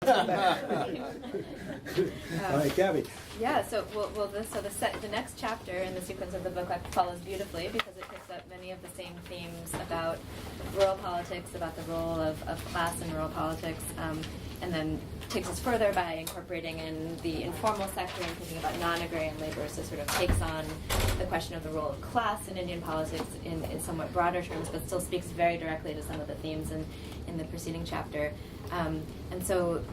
All right, Gabby. Yeah, so the next chapter in the sequence of the book follows beautifully because it picks up many of the same themes about rural politics, about the role of class in rural politics, and then takes us further by incorporating in the informal sector and thinking about non-agrarian labor, so sort of takes on the question of the role of class in Indian politics in somewhat broader terms, but still speaks very directly to some of the themes in the preceding chapter. And so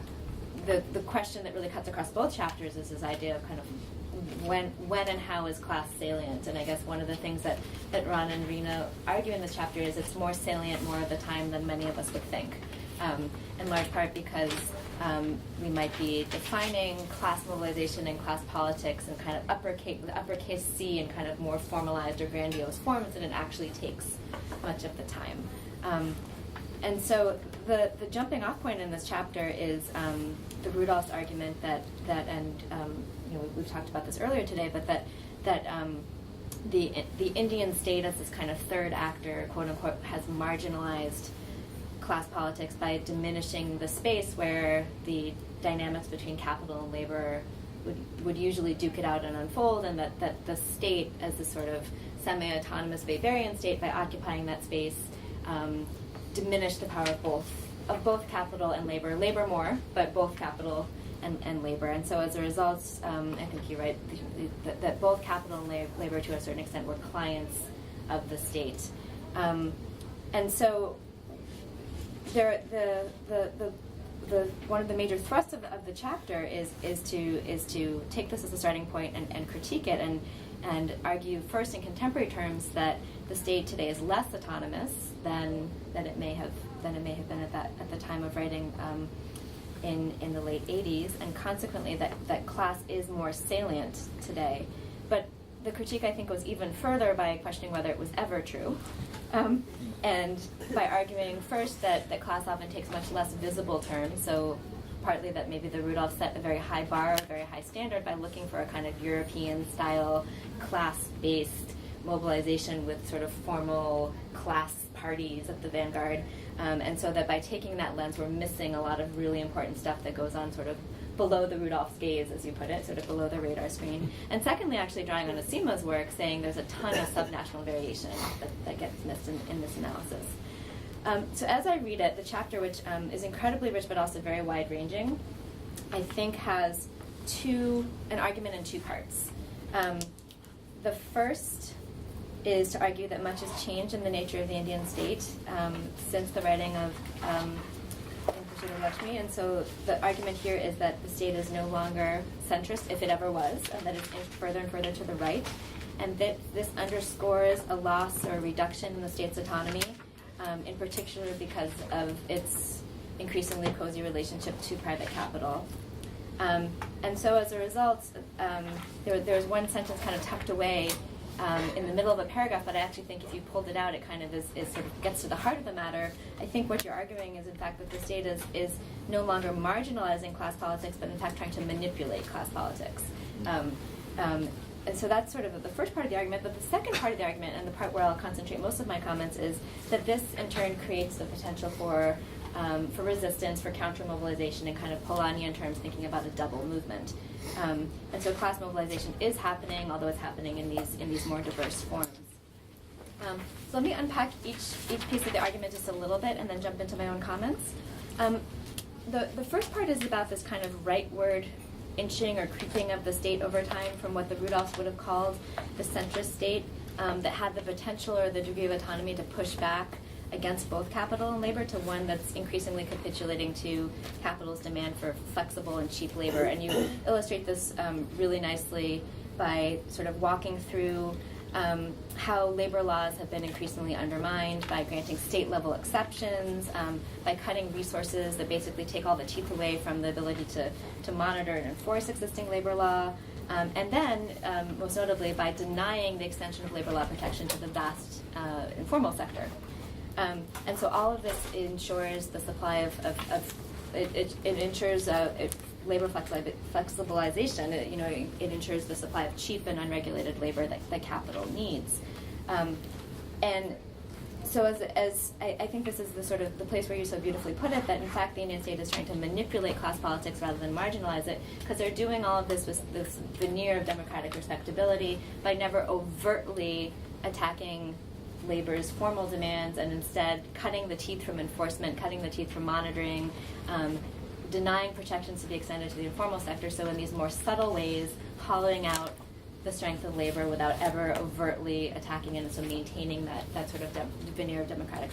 the question that really cuts across both chapters is this idea of kind of when and how is class salient. And I guess one of the things that Ron and Rena argue in this chapter is it's more salient more of the time than many of us would think. In large part because we might be defining class mobilization and class politics in kind of uppercase C in kind of more formalized or grandiose forms, and it actually takes much of the time. And so the jumping off point in this chapter is the Rudolph's argument that we've talked about this earlier today, but that the Indian state as this kind of third actor, quote unquote, has marginalized class politics by diminishing the space where the dynamics between capital and labor would usually duke it out and unfold, and that the state as this sort of semi-autonomous Weberian state, by occupying that space, diminish the power of both capital and labor more, but both capital and labor. And so as a result, I think you're right, that both capital and labor to a certain extent were clients of the state. And so one of the major thrusts of the chapter is to take this as a starting point and critique it and argue first in contemporary terms that the state today is less autonomous than it may have been at the time of writing in the late 80s, and consequently that class is more salient today. But the critique, I think, goes even further by questioning whether it was ever true. And by arguing first that class often takes much less visible terms, so partly that maybe the Rudolph set a very high bar, a very high standard by looking for a kind of European-style, class-based mobilization with sort of formal class parties at the vanguard. And so that by taking that lens, we're missing a lot of really important stuff that goes on sort of below the Rudolph's gaze, as you put it, sort of below the radar screen. And secondly, actually drawing on Asima's work, saying there's a ton of subnational variation that gets missed in this analysis. So as I read it, the chapter, which is incredibly rich but also very wide-ranging, I think has an argument in two parts. The first is to argue that much has changed in the nature of the Indian state since the writing of Lakshmi, and so the argument here is that the state is no longer centrist, if it ever was, and that it's further and further to the right, and that this underscores a loss or a reduction in the state's autonomy, in particular because of its increasingly cozy relationship to private capital. And so as a result, there's one sentence kind of tucked away in the middle of a paragraph, but I actually think if you pulled it out, it kind of sort of gets to the heart of the matter. I think what you're arguing is, in fact, that the state is no longer marginalizing class politics, but in fact trying to manipulate class politics. And so that's sort of the first part of the argument. But the second part of the argument, and the part where I'll concentrate most of my comments, is that this in turn creates the potential for resistance, for counter-mobilization, and kind of Polanyian terms, thinking about a double movement. And so class mobilization is happening, although it's happening in these more diverse forms. So let me unpack each piece of the argument just a little bit, and then jump into my own comments. The first part is about this kind of rightward inching or creeping of the state over time from what the Rudolphs would have called the centrist state that had the potential or the degree of autonomy to push back against both capital and labor to one that's increasingly capitulating to capital's demand for flexible and cheap labor. And you illustrate this really nicely by sort of walking through how labor laws have been increasingly undermined by granting state-level exceptions, by cutting resources that basically take all the teeth away from the ability to monitor and enforce existing labor law, and then, most notably, by denying the extension of labor law protection to the vast informal sector. And so all of this ensures the supply of it ensures labor flexibilization. It ensures the supply of cheap and unregulated labor that capital needs. And so as I think this is the sort of the place where you so beautifully put it, that in fact the Indian state is trying to manipulate class politics rather than marginalize it, because they're doing all of this with this veneer of democratic respectability by never overtly attacking labor's formal demands, and instead cutting the teeth from enforcement, cutting the teeth from monitoring, denying protections to be extended to the informal sector, so in these more subtle ways, hollowing out the strength of labor without ever overtly attacking it, and so maintaining that sort of veneer of democratic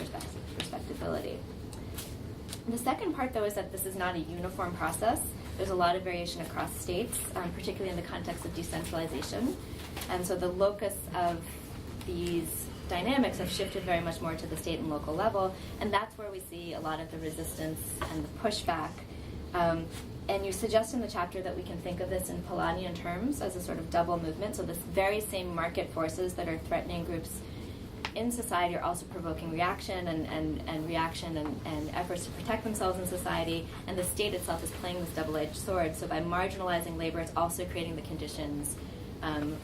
respectability. And the second part, though, is that this is not a uniform process. There's a lot of variation across states, particularly in the context of decentralization. And so the locus of these dynamics have shifted very much more to the state and local level, and that's where we see a lot of the resistance and the pushback. And you suggest in the chapter that we can think of this in Polanyian terms as a sort of double movement. So this very same market forces that are threatening groups in society are also provoking reaction and reaction and efforts to protect themselves in society, and the state itself is playing this double-edged sword. So by marginalizing labor, it's also creating the conditions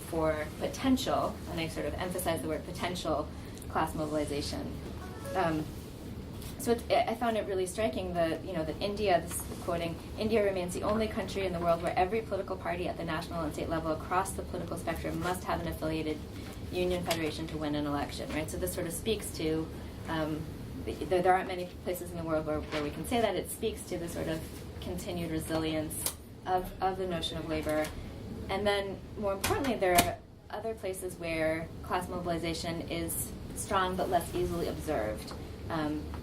for potential, and I sort of emphasize the word potential, class mobilization. So I found it really striking that India, this is quoting, India remains the only country in the world where every political party at the national and state level across the political spectrum must have an affiliated union federation to win an election, right? So this sort of speaks to, there aren't many places in the world where we can say that. It speaks to the sort of continued resilience of the notion of labor. And then, more importantly, there are other places where class mobilization is strong but less easily observed.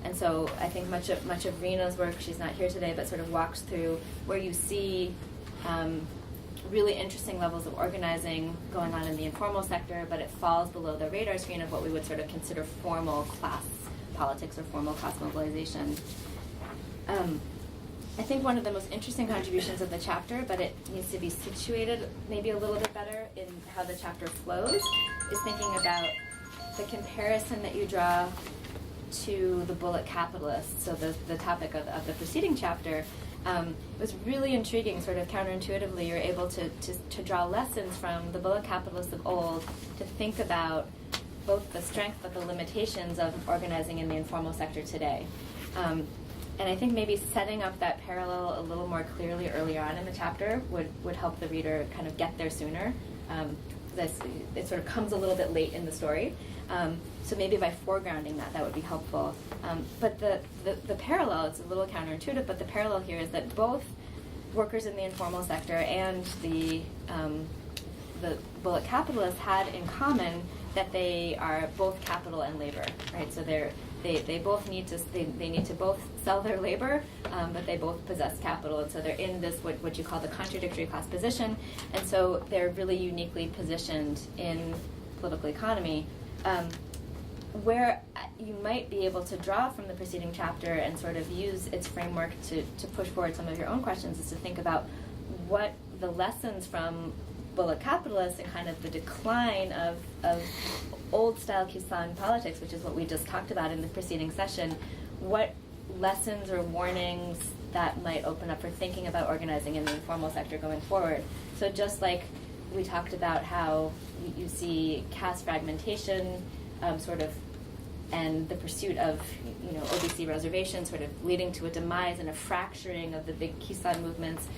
And so I think much of Rina's work, she's not here today, but sort of walks through where you see really interesting levels of organizing going on in the informal sector, but it falls below the radar screen of what we would sort of consider formal class politics or formal class mobilization. I think one of the most interesting contributions of the chapter, but it needs to be situated maybe a little bit better in how the chapter flows, is thinking about the comparison that you draw to the bullet capitalists, so the topic of the preceding chapter. It was really intriguing, sort of counterintuitively. You're able to draw lessons from the bullet capitalists of old to think about both the strength but the limitations of organizing in the informal sector today. And I think maybe setting up that parallel a little more clearly early on in the chapter would help the reader kind of get there sooner. It sort of comes a little bit late in the story. So maybe by foregrounding that would be helpful. But the parallel, it's a little counterintuitive, but the parallel here is that both workers in the informal sector and the bullet capitalists had in common that they are both capital and labor, right? So they both need to both sell their labor, but they both possess capital, and so they're in this what you call the contradictory class position, and so they're really uniquely positioned in political economy. Where you might be able to draw from the preceding chapter and sort of use its framework to push forward some of your own questions is to think about what the lessons from bullet capitalists and kind of the decline of old-style Kisan politics, which is what we just talked about in the preceding session, what lessons or warnings that might open up for thinking about organizing in the informal sector going forward. So just like we talked about how you see caste fragmentation and the pursuit of OBC reservations sort of leading to a demise and a fracturing of the big Kisan movements,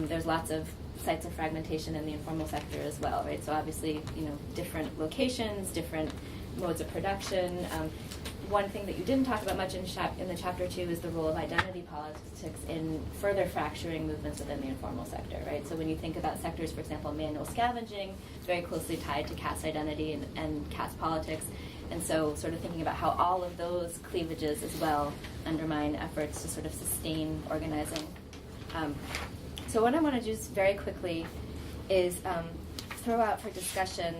there's lots of sites of fragmentation in the informal sector as well, right? So obviously, different locations, different modes of production. One thing that you didn't talk about much in the chapter 2 is the role of identity politics in further fracturing movements within the informal sector, right? So when you think about sectors, for example, manual scavenging, it's very closely tied to caste identity and caste politics. And so sort of thinking about how all of those cleavages as well undermine efforts to sort of sustain organizing. So what I want to do just very quickly is throw out for discussion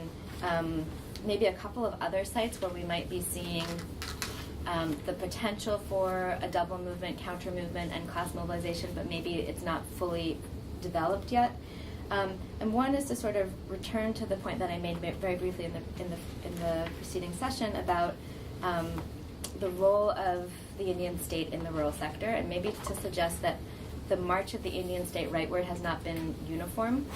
maybe a couple of other sites where we might be seeing the potential for a double movement, counter movement, and class mobilization, but maybe it's not fully developed yet. And one is to sort of return to the point that I made very briefly in the preceding session about the role of the Indian state in the rural sector, and maybe to suggest that the march of the Indian state rightward has not been uniform.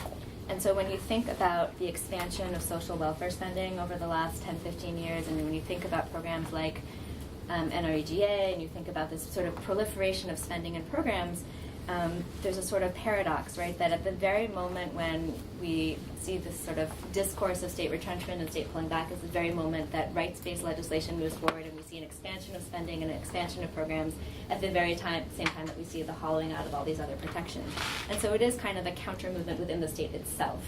And so when you think about the expansion of social welfare spending over the last 10, 15 years, and when you think about programs like NREGA, and you think about this sort of proliferation of spending and programs, there's a sort of paradox, right, that at the very moment when we see this sort of discourse of state retrenchment and state pulling back is the very moment that rights-based legislation moves forward, and we see an expansion of spending and an expansion of programs at the very same time that we see the hollowing out of all these other protections. And so it is kind of a counter-movement within the state itself.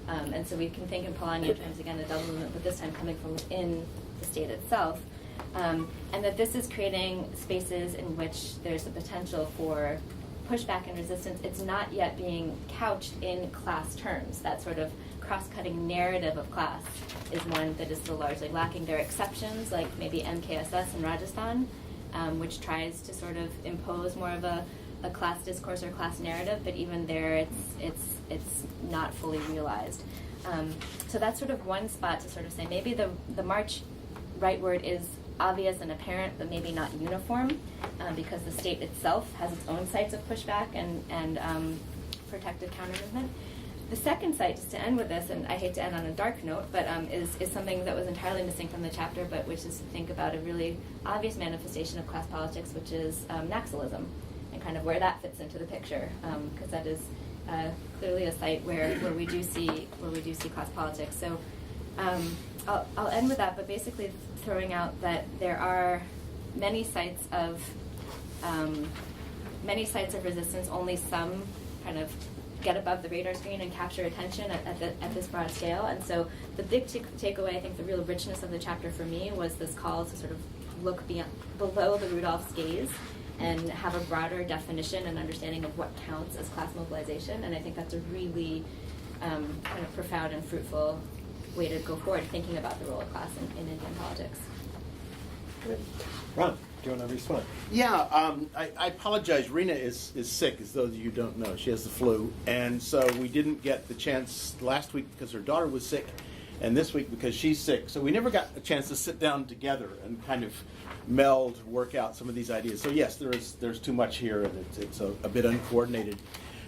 And so we can think in Polanyi terms, again, a double movement, but this time coming from within the state itself. And that this is creating spaces in which there's the potential for pushback and resistance. It's not yet being couched in class terms. That sort of cross-cutting narrative of class is one that is still largely lacking. There are exceptions, like maybe MKSS in Rajasthan, which tries to sort of impose more of a class discourse or class narrative, but even there it's not fully realized. So that's sort of one spot to sort of say maybe the March rightward is obvious and apparent, but maybe not uniform, because the state itself has its own sites of pushback and protected counter-movement. The second site, just to end with this, and I hate to end on a dark note, but is something that was entirely missing from the chapter, but which is to think about a really obvious manifestation of class politics, which is Naxalism, and kind of where that fits into the picture, because that is clearly a site where we do see class politics. So I'll end with that, but basically throwing out that there are many sites of resistance. Only some kind of get above the radar screen and capture attention at this broad scale. And so the big takeaway, I think the real richness of the chapter for me was this call to sort of look below the Rudolph's gaze and have a broader definition and understanding of what counts as class mobilization. And I think that's a really kind of profound and fruitful way to go forward, thinking about the role of class in Indian politics. Great. Ron, do you want to respond? Yeah, I apologize. Rena is sick, as those of you don't know. She has the flu, and so we didn't get the chance last week because her daughter was sick, and this week because she's sick. So we never got a chance to sit down together and kind of meld, work out some of these ideas. So yes, there's too much here, and it's a bit uncoordinated.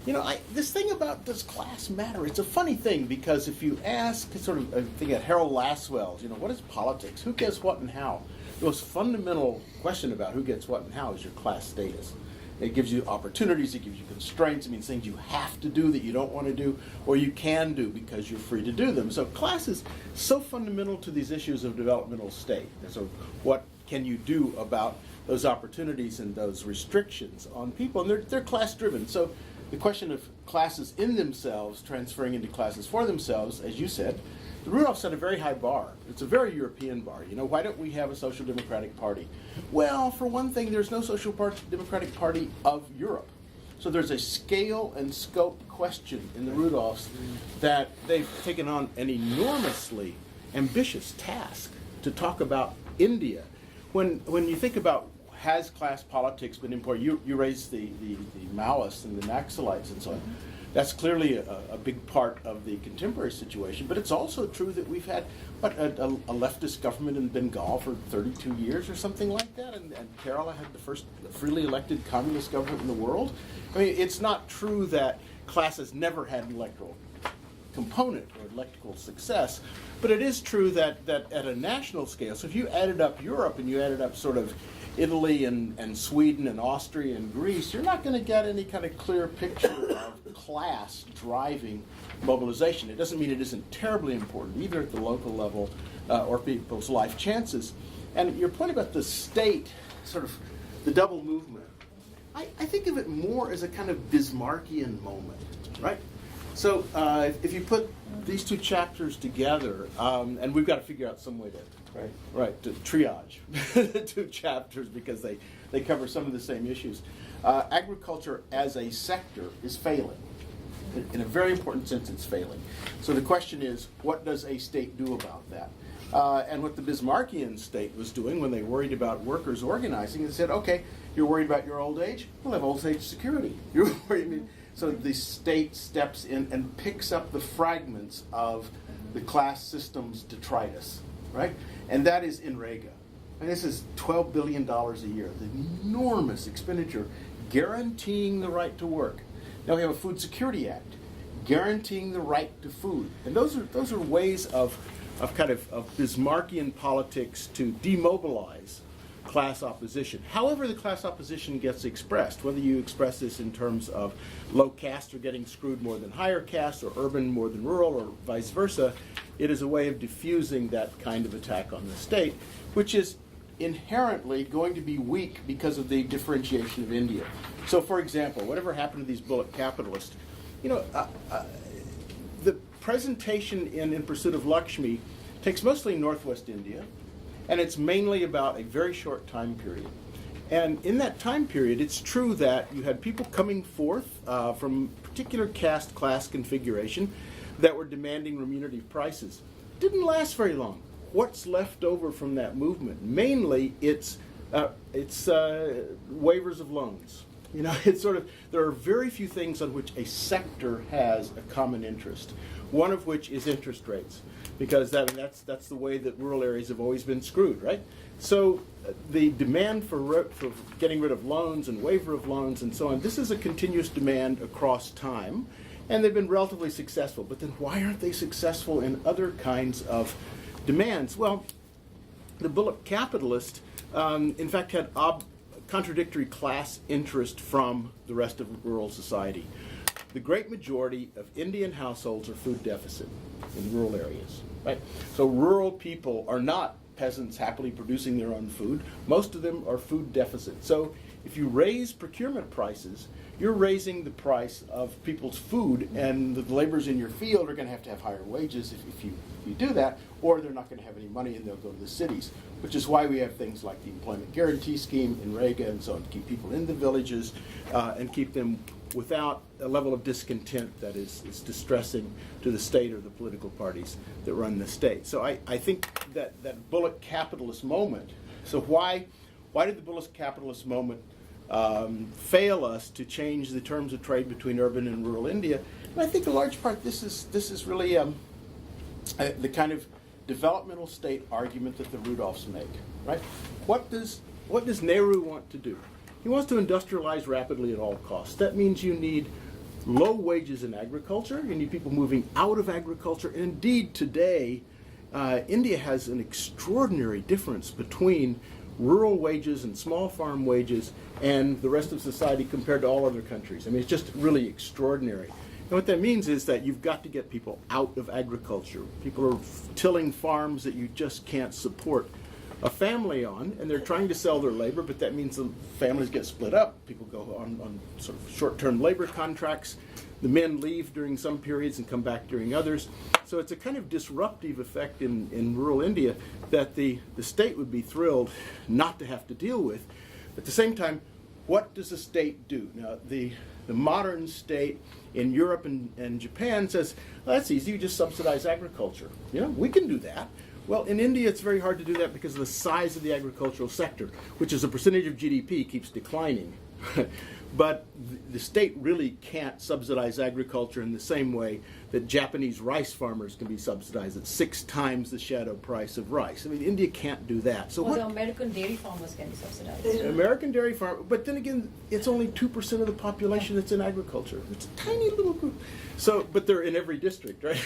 You know, this thing about does class matter? It's a funny thing, because if you ask sort of, I think at Harold Lasswell's, what is politics? Who gets what and how? The most fundamental question about who gets what and how is your class status. It gives you opportunities, it gives you constraints, it means things you have to do that you don't want to do, or you can do because you're free to do them. So class is so fundamental to these issues of developmental state. And so what can you do about those opportunities and those restrictions on people? And they're class driven. So the question of classes in themselves transferring into classes for themselves, as you said, the Rudolph set a very high bar. It's a very European bar. Why don't we have a social democratic party? Well, for one thing, there's no social democratic party of Europe. So there's a scale and scope question in the Rudolphs that they've taken on an enormously ambitious task to talk about India. When you think about has class politics been important? You raised the Maoists and the Naxalites and so on. That's clearly a big part of the contemporary situation, but it's also true that we've had a leftist government in Bengal for 32 years or something like that, and Kerala had the first freely elected communist government in the world. I mean, it's not true that class has never had an electoral component or electoral success, but it is true that at a national scale, so if you added up Europe and you added up sort of Italy and Sweden and Austria and Greece, you're not going to get any kind of clear picture of class driving mobilization. It doesn't mean it isn't terribly important, either at the local level or people's life chances. And your point about the state, sort of the double movement, I think of it more as a kind of Bismarckian moment, right? So if you put these two chapters together, and we've got to figure out some way to to triage the two chapters because they cover some of the same issues. Agriculture as a sector is failing. In a very important sense, it's failing. So the question is, what does a state do about that? And what the Bismarckian state was doing when they worried about workers organizing, they said, okay, you're worried about your old age? We'll have old age security. You're worried, so the state steps in and picks up the fragments of the class system's detritus, right? And that is NREGA. And this is $12 billion a year, the enormous expenditure guaranteeing the right to work. Now we have a Food Security Act guaranteeing the right to food. And those are ways of Bismarckian politics to demobilize class opposition. However the class opposition gets expressed, whether you express this in terms of low caste are getting screwed more than higher caste, or urban more than rural, or vice versa, it is a way of diffusing that kind of attack on the state, which is inherently going to be weak because of the differentiation of India. So, for example, whatever happened to these bullet capitalists, the presentation in Pursuit of Lakshmi takes mostly Northwest India, and it's mainly about a very short time period. And in that time period, it's true that you had people coming forth from particular caste class configuration that were demanding remunerative prices. Didn't last very long. What's left over from that movement? Mainly, it's waivers of loans. It's sort of, there are very few things on which a sector has a common interest. One of which is interest rates, because that's the way that rural areas have always been screwed, right? So the demand for getting rid of loans and waiver of loans and so on, this is a continuous demand across time, and they've been relatively successful. But then why aren't they successful in other kinds of demands? Well, the bullet capitalist, in fact, had contradictory class interest from the rest of rural society. The great majority of Indian households are food deficit in rural areas, right? So rural people are not peasants happily producing their own food. Most of them are food deficit. So if you raise procurement prices, you're raising the price of people's food, and the laborers in your field are going to have higher wages if you do that, or they're not going to have any money and they'll go to the cities, which is why we have things like the Employment Guarantee Scheme in Rega and so on, to keep people in the villages and keep them without a level of discontent that is distressing to the state or the political parties that run the state. So I think that bullet capitalist moment, so why did the bullet capitalist moment fail us to change the terms of trade between urban and rural India? And I think in large part this is really the kind of developmental state argument that the Rudolphs make, right? What does Nehru want to do? He wants to industrialize rapidly at all costs. That means you need low wages in agriculture. You need people moving out of agriculture. And indeed, today, India has an extraordinary difference between rural wages and small farm wages and the rest of society compared to all other countries. I mean, it's just really extraordinary. And what that means is that you've got to get people out of agriculture. People are tilling farms that you just can't support a family on, and they're trying to sell their labor, but that means the families get split up. People go on sort of short-term labor contracts. The men leave during some periods and come back during others. So it's a kind of disruptive effect in rural India that the state would be thrilled not to have to deal with. At the same time, what does the state do? Now, the modern state in Europe and Japan says, well, that's easy, you just subsidize agriculture. We can do that. Well, in India, it's very hard to do that because of the size of the agricultural sector, which as a percentage of GDP keeps declining. But the state really can't subsidize agriculture in the same way that Japanese rice farmers can be subsidized at 6 times the shadow price of rice. I mean, India can't do that. So the American dairy farmers can be subsidized. American dairy farm, but then again, it's only 2% of the population that's in agriculture. It's a tiny little group. So, but they're in every district, right?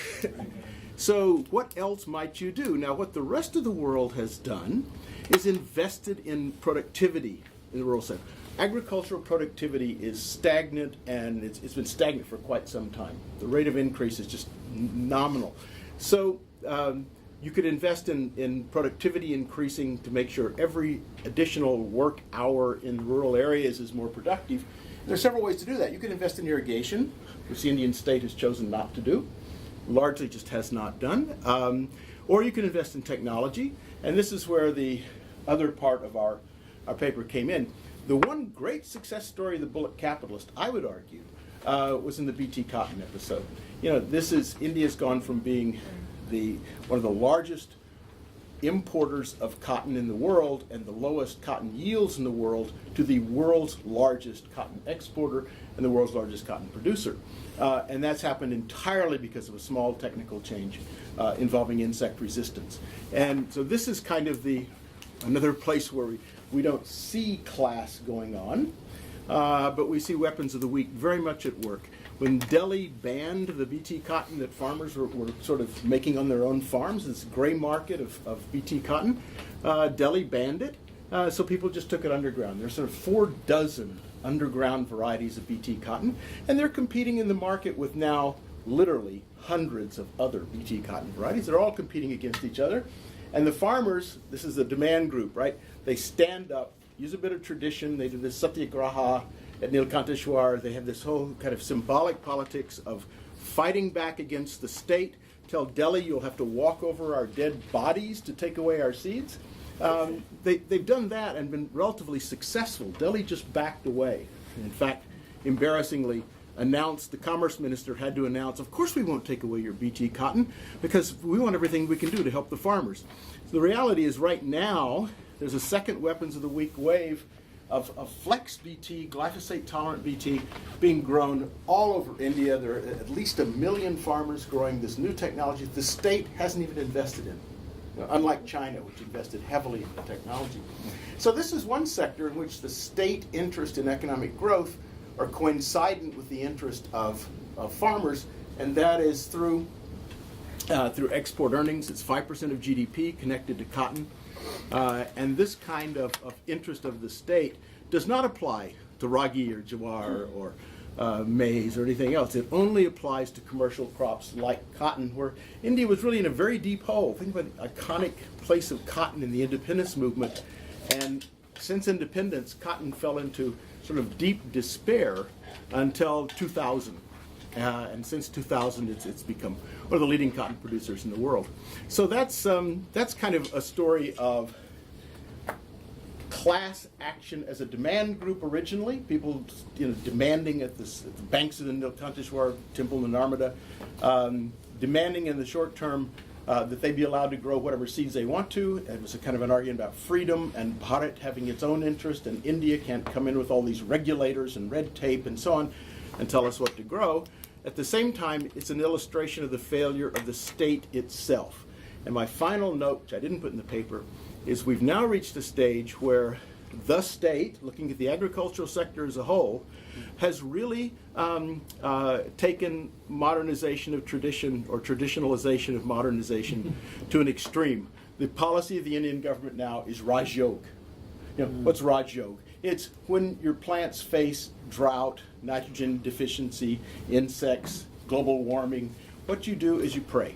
So what else might you do? Now, what the rest of the world has done is invested in productivity in the rural sector. Agricultural productivity is stagnant, and it's been stagnant for quite some time. The rate of increase is just nominal. So you could invest in productivity increasing to make sure every additional work hour in rural areas is more productive. There are several ways to do that. You could invest in irrigation, which the Indian state has chosen not to do. Largely just has not done. Or you can invest in technology, and this is where the other part of our paper came in. The one great success story of the bullet capitalist, I would argue, was in the BT Cotton episode. India's gone from being one of the largest importers of cotton in the world and the lowest cotton yields in the world to the world's largest cotton exporter and the world's largest cotton producer. And that's happened entirely because of a small technical change involving insect resistance. And so this is kind of another place where we don't see class going on, but we see weapons of the weak very much at work. When Delhi banned the BT cotton that farmers were sort of making on their own farms, this gray market of BT cotton, Delhi banned it. So people just took it underground. There's sort of 4 dozen underground varieties of BT cotton, and they're competing in the market with now literally hundreds of other BT cotton varieties. They're all competing against each other. And the farmers, this is the demand group, right? They stand up, use a bit of tradition. They do this satyagraha at Nilkanteshwar. They have this whole kind of symbolic politics of fighting back against the state. Tell Delhi, you'll have to walk over our dead bodies to take away our seeds. They've done that and been relatively successful. Delhi just backed away. In fact, embarrassingly, the commerce minister had to announce, of course we won't take away your BT cotton because we want everything we can do to help the farmers. So the reality is right now, there's a second Weapons of the Week wave of flex BT, glyphosate-tolerant BT, being grown all over India. There are at least 1 million farmers growing this new technology the state hasn't even invested in. Unlike China, which invested heavily in the technology. So this is one sector in which the state interest in economic growth are coincident with the interest of farmers, and that is through export earnings. It's 5% of GDP connected to cotton. And this kind of interest of the state does not apply to ragi or jawar or maize or anything else. It only applies to commercial crops like cotton, where India was really in a very deep hole. Think about the iconic place of cotton in the independence movement. And since independence, cotton fell into sort of deep despair until 2000. And since 2000, it's become one of the leading cotton producers in the world. So that's kind of a story of class action as a demand group originally, people demanding at the banks of the Nilkanteshwar temple in Narmada, demanding in the short term that they be allowed to grow whatever seeds they want to. It was a kind of an argument about freedom and Bharat having its own interest, and India can't come in with all these regulators and red tape and so on and tell us what to grow. At the same time, it's an illustration of the failure of the state itself. And my final note, which I didn't put in the paper, is we've now reached a stage where the state, looking at the agricultural sector as a whole, has really taken modernization of tradition or traditionalization of modernization to an extreme. The policy of the Indian government now is Raj Yog. What's Raj Yog? It's when your plants face drought, nitrogen deficiency, insects, global warming, what you do is you pray.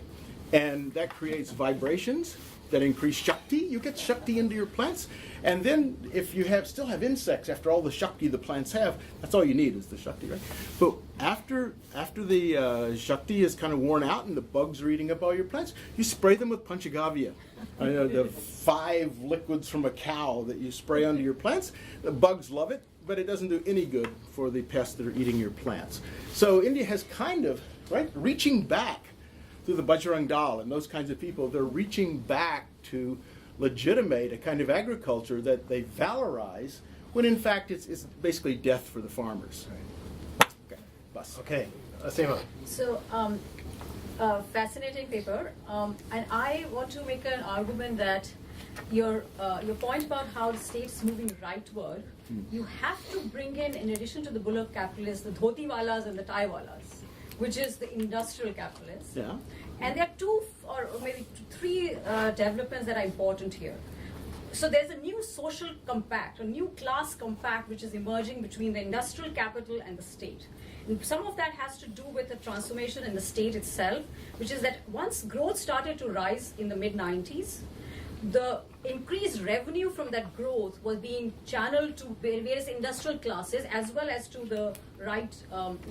And that creates vibrations that increase Shakti. You get Shakti into your plants. And then if you still have insects after all the Shakti the plants have, that's all you need is the Shakti, right? But after the Shakti is kind of worn out and the bugs are eating up all your plants, you spray them with Panchagavya. The 5 liquids from a cow that you spray onto your plants. The bugs love it, but it doesn't do any good for the pests that are eating your plants. So India has kind of, reaching back through the Bajrang Dal and those kinds of people, they're reaching back to legitimate a kind of agriculture that they valorize, when in fact it's basically death for the farmers. Okay, bus. Okay, Seema. So, fascinating paper, and I want to make an argument that your point about how the state's moving rightward, you have to bring in addition to the bullock capitalists, the dhoti-walas and the tie-walas, which is the industrial capitalists. Yeah. And there are 2 or maybe 3 developments that are important here. So there's a new social compact, a new class compact which is emerging between the industrial capital and the state. And some of that has to do with the transformation in the state itself, which is that once growth started to rise in the mid-90s, the increased revenue from that growth was being channeled to various industrial classes as well as to the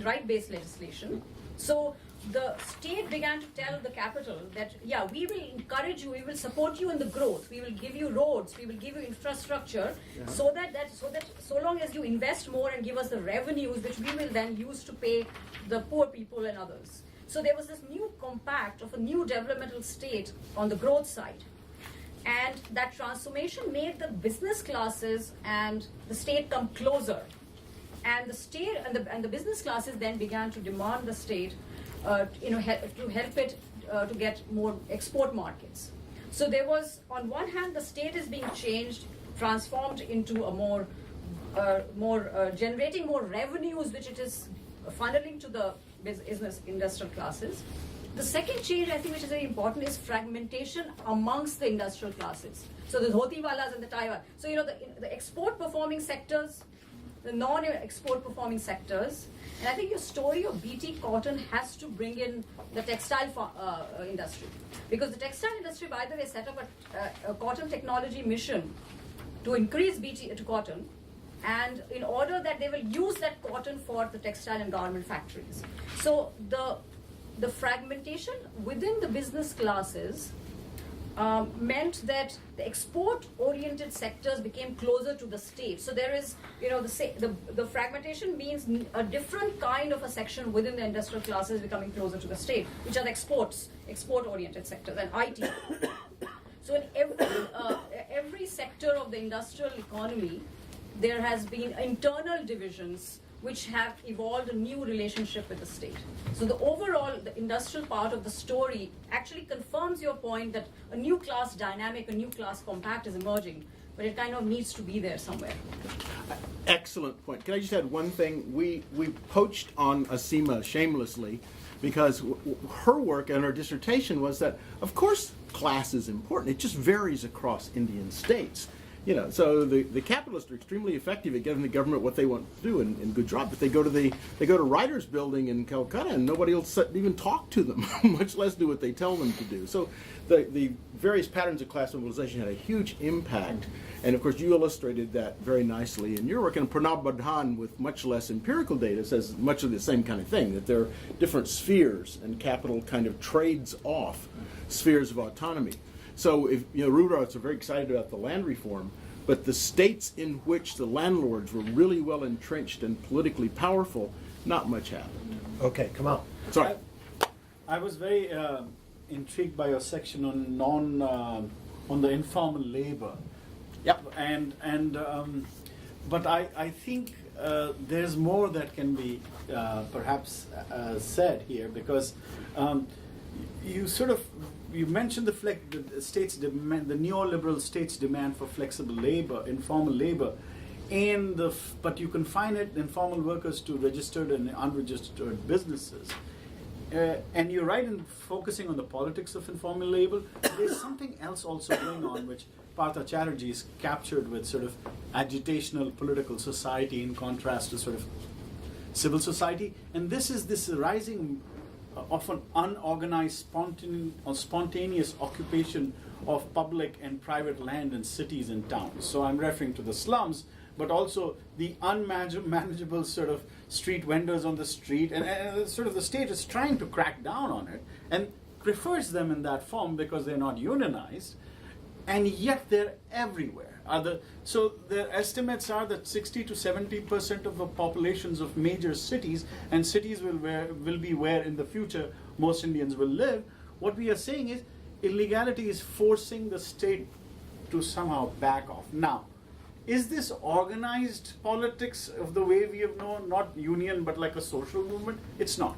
right-based legislation. So the state began to tell the capital that, yeah, we will encourage you, we will support you in the growth, we will give you roads, we will give you infrastructure, so long as you invest more and give us the revenues which we will then use to pay the poor people and others. So there was this new compact of a new developmental state on the growth side. And that transformation made the business classes and the state come closer. And the state and the business classes then began to demand the state to help it to get more export markets. So there was, on one hand, the state is being changed, transformed into a more generating more revenues, which it is funneling to the business industrial classes. The second change, I think, which is very important, is fragmentation amongst the industrial classes. So the dhoti-walas and the tie-walas. So, the export-performing sectors, the non-export performing sectors, and I think your story of BT Cotton has to bring in the textile industry. Because the textile industry, by the way, set up a cotton technology mission to increase BT to cotton, and in order that they will use that cotton for the textile and garment factories. So the fragmentation within the business classes meant that the export-oriented sectors became closer to the state. So there is, the fragmentation means a different kind of a section within the industrial classes becoming closer to the state, which are the export-oriented sectors, and IT. So in every sector of the industrial economy, there has been internal divisions which have evolved a new relationship with the state. So the industrial part of the story actually confirms your point that a new class dynamic, a new class compact is emerging, but it kind of needs to be there somewhere. Excellent point. Can I just add one thing? We poached on Asima shamelessly because her work and her dissertation was that, of course, class is important. It just varies across Indian states. So the capitalists are extremely effective at giving the government what they want to do and good job. But they go to Writers' Building in Calcutta and nobody will even talk to them, much less do what they tell them to do. So the various patterns of class mobilization had a huge impact. And of course, you illustrated that very nicely in your work. And Pranab Badhan, with much less empirical data, says much of the same kind of thing, that there are different spheres and capital kind of trades off spheres of autonomy. So if Rudolphs are very excited about the land reform, but the states in which the landlords were really well entrenched and politically powerful, not much happened. Okay, come on. Sorry. I was very intrigued by your section on on the informal labor. Yep. But I think there's more that can be perhaps said here, because you mentioned the state's demand, the neoliberal state's demand for flexible labor, informal labor, but you confine it, informal workers, to registered and unregistered businesses. And you're right in focusing on the politics of informal labor. There's something else also going on, which Partha Chatterjee is captured with sort of agitational political society in contrast to sort of civil society. And this is this rising often unorganized, spontaneous occupation of public and private land in cities and towns. So I'm referring to the slums, but also the unmanageable sort of street vendors on the street, and sort of the state is trying to crack down on it and prefers them in that form because they're not unionized, and yet they're everywhere. So their estimates are that 60 to 70% of the populations of major cities, and cities will be where in the future most Indians will live. What we are saying is illegality is forcing the state to somehow back off. Now, is this organized politics of the way we have known, not union but like a social movement? It's not.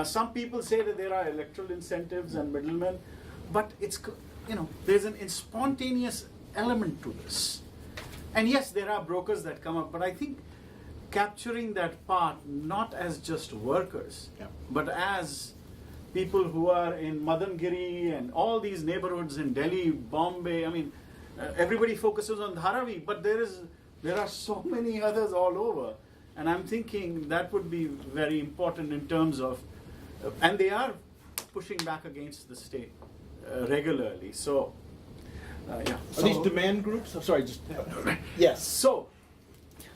Some people say that there are electoral incentives and middlemen, but there's an spontaneous element to this. And yes, there are brokers that come up, but I think capturing that part not as just workers, but as people who are in Madangiri and all these neighborhoods in Delhi, Bombay. I mean, everybody focuses on Dharavi, but there are so many others all over. And I'm thinking that would be very important in terms of, and they are pushing back against the state regularly. So, yeah. Are these demand groups? I'm sorry, just yes. So,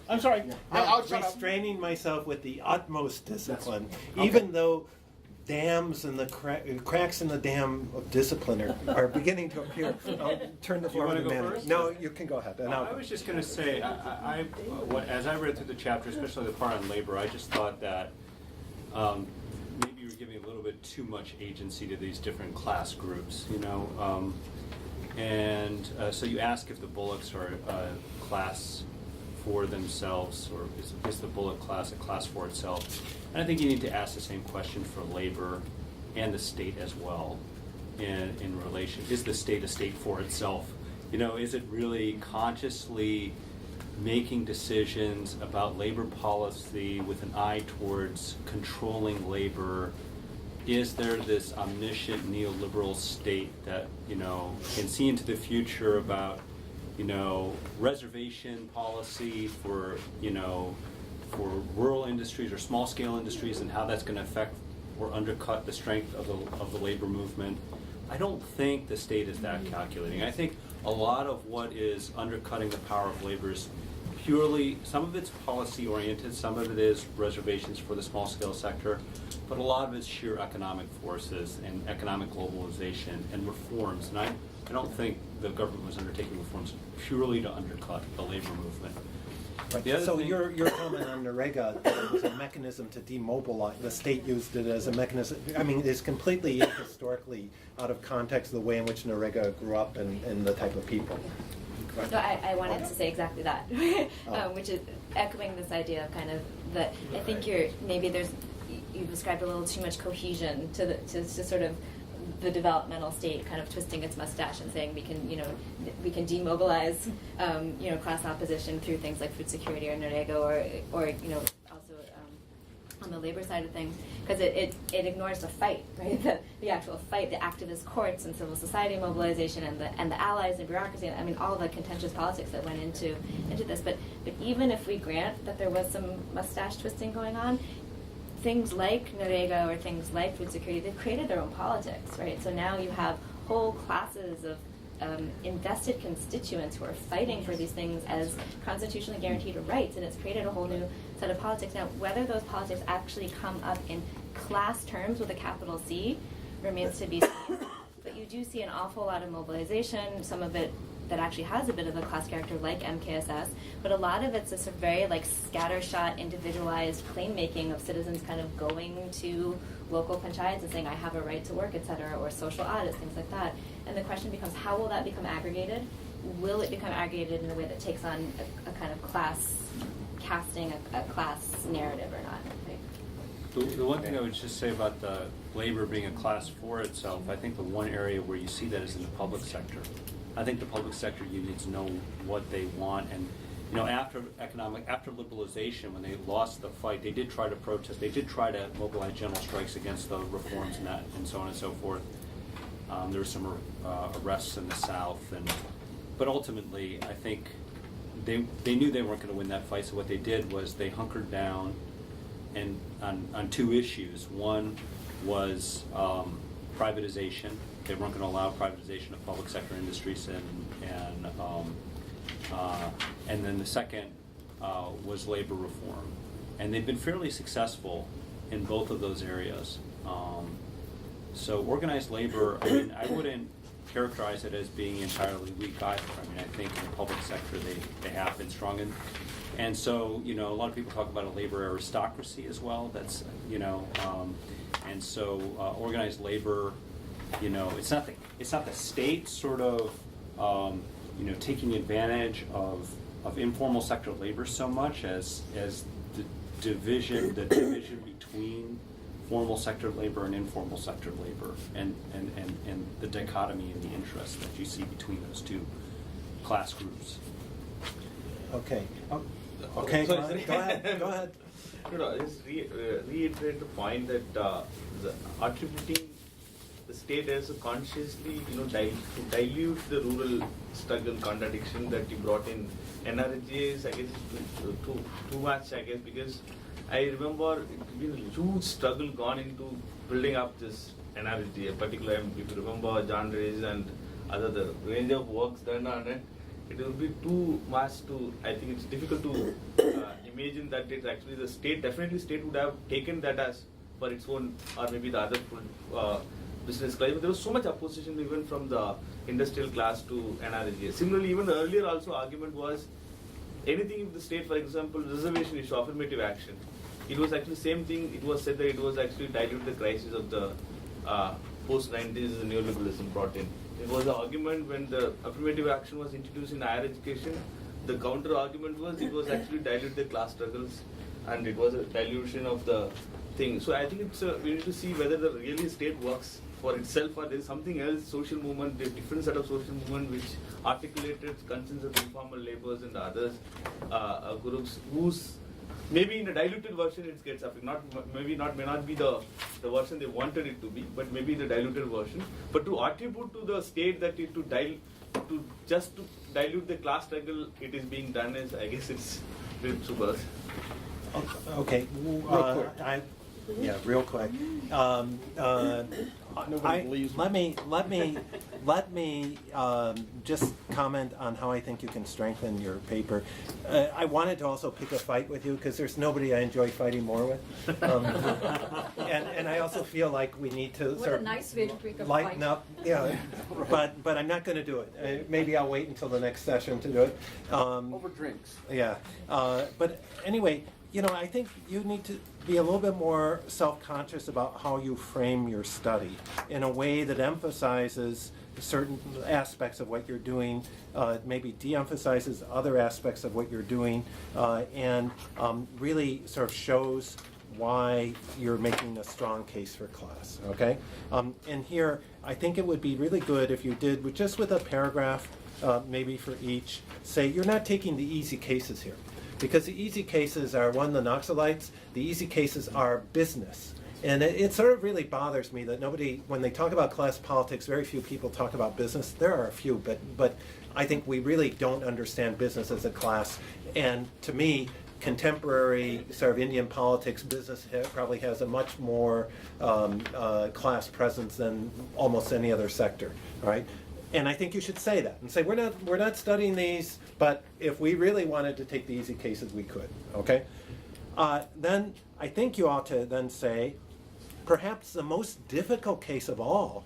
I'm sorry. I'll I'm shut up. restraining myself with the utmost discipline, Okay. even though dams and the cracks in the dam of discipline are beginning to appear. I'll turn the floor wanna to the go manager. first? No, you can go ahead. And I was just going to say, as I read through the chapter, especially the part on labor, I just thought that maybe you were giving a little bit too much agency to these different class groups, so you ask if the Bullocks are a class for themselves, or is the Bullock class a class for itself? And I think you need to ask the same question for labor and the state as well. In relation, is the state a state for itself? Is it really consciously making decisions about labor policy with an eye towards controlling labor is there this omniscient neoliberal state that, can see into the future about, reservation policy for rural industries or small scale industries and how that's going to affect or undercut the strength of the labor movement? I don't think the state is that calculating. I think a lot of what is undercutting the power of labor is purely, some of it's policy oriented, some of it is reservations for the small scale sector, but a lot of it's sheer economic forces and economic globalization and reforms. And I don't think the government was undertaking reforms purely to undercut the labor movement. Right. So your comment on Narega, that it was a mechanism to demobilize, the state used it as a mechanism, I mean, it's completely historically out of context the way in which Narega grew up and the type of people. So I wanted to say exactly that, which is echoing this idea of kind of that I think you've described a little too much cohesion to sort of the developmental state kind of twisting its mustache and saying we can demobilize class opposition through things like food security or Narega or also on the labor side of things, because it ignores the fight, right? The actual fight, the activist courts and civil society mobilization and the allies and bureaucracy. I mean, all the contentious politics that went into this. But even if we grant that there was some mustache twisting going on, things like Narega or things like food security, they've created their own politics, right? So now you have whole classes of invested constituents who are fighting for these things as constitutionally guaranteed rights, and it's created a whole new set of politics. Now, whether those politics actually come up in class terms with a capital C remains to be seen, but you do see an awful lot of mobilization, some of it that actually has a bit of a class character like MKSS, but a lot of it's a sort of very scattershot, individualized claim making of citizens kind of going to local panchayats and saying, I have a right to work, etc., or social audits, things like that. And the question becomes, how will that become aggregated? Will it become aggregated in a way that takes on a kind of class casting, a class narrative or not? Right? The one thing I would just say about the labor being a class for itself, I think the one area where you see that is in the public sector. I think the public sector unions know what they want, and after liberalization, when they lost the fight, they did try to protest. They did try to mobilize general strikes against the reforms and so on and so forth. There were some arrests in the South, but ultimately, I think they knew they weren't going to win that fight. So what they did was they hunkered down, and on two issues. One was privatization. They weren't going to allow privatization of public sector industries, and then the second was labor reform. And they've been fairly successful in both of those areas. So organized labor, I wouldn't characterize it as being entirely weak either. I think in the public sector they have been strong. And so, a lot of people talk about a labor aristocracy as well. That's, and so organized labor, it's not the state sort of, taking advantage of informal sector labor so much as the division between formal sector labor and informal sector labor, and the dichotomy in the interests that you see between those two class groups. Okay. Okay. Go ahead. No, just reiterate the point that the attributing the state as a consciously, dilute the rural struggle contradiction that you brought in. NRGA is, I guess, too much, I guess, because I remember it's been a huge struggle gone into building up this NRGA, particularly if you remember John Reyes and the range of works done on it. It will be too much to, I think it's difficult to imagine that it's actually the state, definitely state would have taken that as for its own, or maybe the other business class. But there was so much opposition even from the industrial class to NRGA. Similarly, even the earlier also argument was anything if the state, for example, reservation issue, affirmative action. It was actually same thing. It was said that it was actually dilute the crisis of the post-90s neoliberalism brought in. It was an argument when the affirmative action was introduced in higher education. The counter argument was it was actually dilute the class struggles, and it was a dilution of the thing. So I think it's we need to see whether the really state works for itself or there is something else, social movement, a different set of social movement which articulated concerns of informal laborers and the others groups whose maybe in a diluted version it gets up. May not be the the version they wanted it to be, but maybe the diluted version. But to attribute to the state that it to dilute the class struggle, it is being done as, I guess it's super. Okay, real quick. believes me. Let me just comment on how I think you can strengthen your paper. I wanted to also pick a fight with you because there's nobody I enjoy fighting more with, and I also feel like we need to What sort a of nice way to pick a lighten fight. up. Yeah, but I'm not going to do it. Maybe I'll wait until the next session to do it. Over drinks. Yeah, but anyway, I think you need to be a little bit more self-conscious about how you frame your study in a way that emphasizes certain aspects of what you're doing, maybe de-emphasizes other aspects of what you're doing, and really sort of shows why you're making a strong case for class, okay? And here, I think it would be really good if you did, just with a paragraph, maybe for each, say you're not taking the easy cases here. Because the easy cases are, one, the Noxalites, the easy cases are business. And it sort of really bothers me that nobody, when they talk about class politics, very few people talk about business. There are a few, but I think we really don't understand business as a class. And to me, contemporary sort of Indian politics, business probably has a much more class presence than almost any other sector, right? And I think you should say that and say we're not studying these, but if we really wanted to take the easy cases, we could. Okay. Then I think you ought to then say, perhaps the most difficult case of all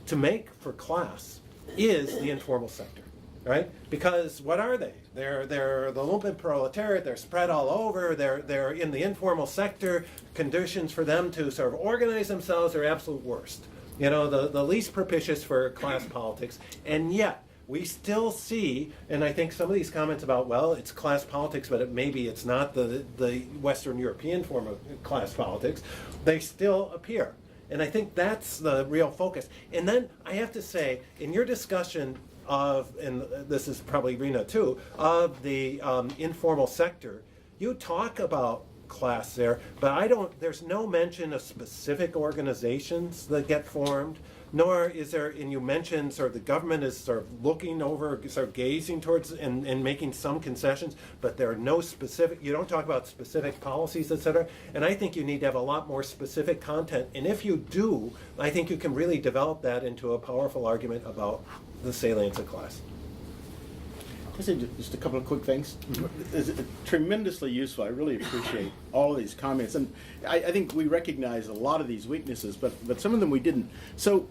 to make for class is the informal sector, right? Because what are they? They're the lumpen proletariat. They're spread all over. They're in the informal sector. Conditions for them to sort of organize themselves are absolute worst. The least propitious for class politics, and yet we still see, and I think some of these comments about, well, it's class politics, but maybe it's not the Western European form of class politics, they still appear. And I think that's the real focus. And then I have to say, in your discussion of, and this is probably Rena too, of the informal sector, you talk about class there, but there's no mention of specific organizations that get formed, nor is there, and you mentioned sort of the government is sort of looking over, sort of gazing towards and making some concessions, but there are no specific, you don't talk about specific policies, et cetera, and I think you need to have a lot more specific content, and if you do, I think you can really develop that into a powerful argument about the salience of class. I'll say just a couple of quick things. It's tremendously useful. I really appreciate all of these comments. And I think we recognize a lot of these weaknesses, but some of them we didn't. So,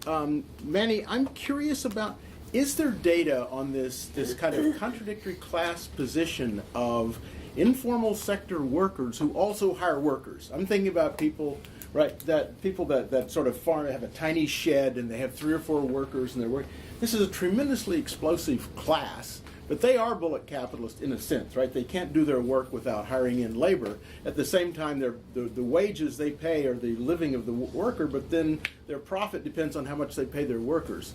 Manny, I'm curious about, is there data on this kind of contradictory class position of informal sector workers who also hire workers? I'm thinking about people, right, that sort of farm, have a tiny shed and they have 3 or 4 workers and they're working. This is a tremendously explosive class. But they are bullock capitalists in a sense, right? They can't do their work without hiring in labor. At the same time, the wages they pay are the living of the worker, but then their profit depends on how much they pay their workers.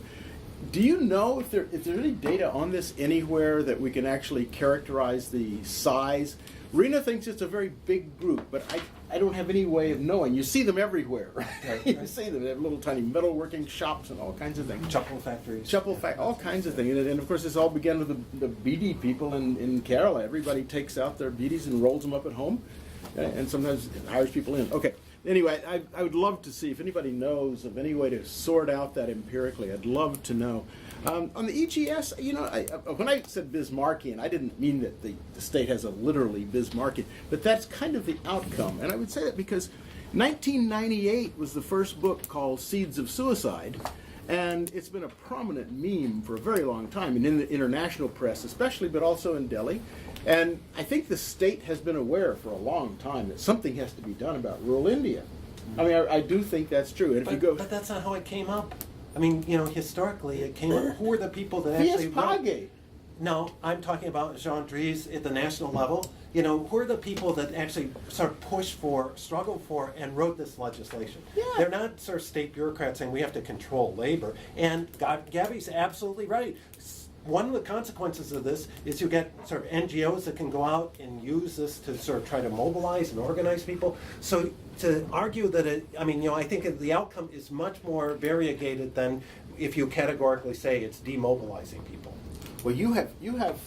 Do you know if there's any data on this anywhere that we can actually characterize the size? Rena thinks it's a very big group, but I don't have any way of knowing. You see them everywhere, right? You see them. They have little tiny metalworking shops and all kinds of things. Chuckle factories. All kinds of things. And of course, this all began with the beedi people in Kerala. Everybody takes out their beedis and rolls them up at home, and sometimes hires people in. Okay. Anyway, I would love to see if anybody knows of any way to sort out that empirically. I'd love to know. On the EGS, when I said Bismarckian, I didn't mean that the state has a literally Bismarckian, but that's kind of the outcome. And I would say that because 1998 was the first book called Seeds of Suicide, and it's been a prominent meme for a very long time, and in the international press especially, but also in Delhi. And I think the state has been aware for a long time that something has to be done about rural India. I mean, I do think that's true. And But that's not how it came up. I mean, historically it came up. Who were the people that actually Page. No, I'm talking about Jean Dries at the national level. Who are the people that actually sort of pushed for, struggled for, and wrote this legislation? Yeah. They're not sort of state bureaucrats saying we have to control labor. And Gabby's absolutely right. One of the consequences of this is you get sort of NGOs that can go out and use this to sort of try to mobilize and organize people. So to argue that I think the outcome is much more variegated than if you categorically say it's demobilizing people. Well, you have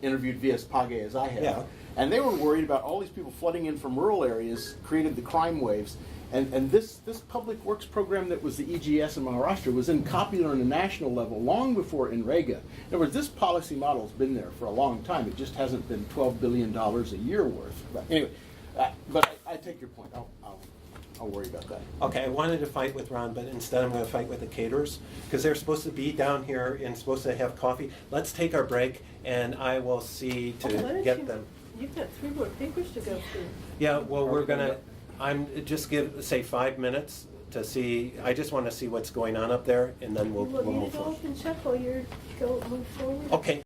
interviewed VS Page as I have, Yeah. and they were worried about all these people flooding in from rural areas, created the crime waves, and this public works program that was the EGS in Maharashtra was then copied on a national level long before NREGA. In other words, this policy model has been there for a long time. It just hasn't been $12 billion a year worth. But anyway, but I take your point. I'll worry about that. Okay, I wanted to fight with Ron, but instead I'm going to fight with the caterers because they're supposed to be down here and supposed to have coffee. Let's take our break, and I will see to Why don't get you- them. You've got 3 more papers to go through. Yeah, well, I'm just say 5 minutes to see. I just want to see what's going on up there, and then we'll Well, you move go forward. up and check while you're move forward. Okay.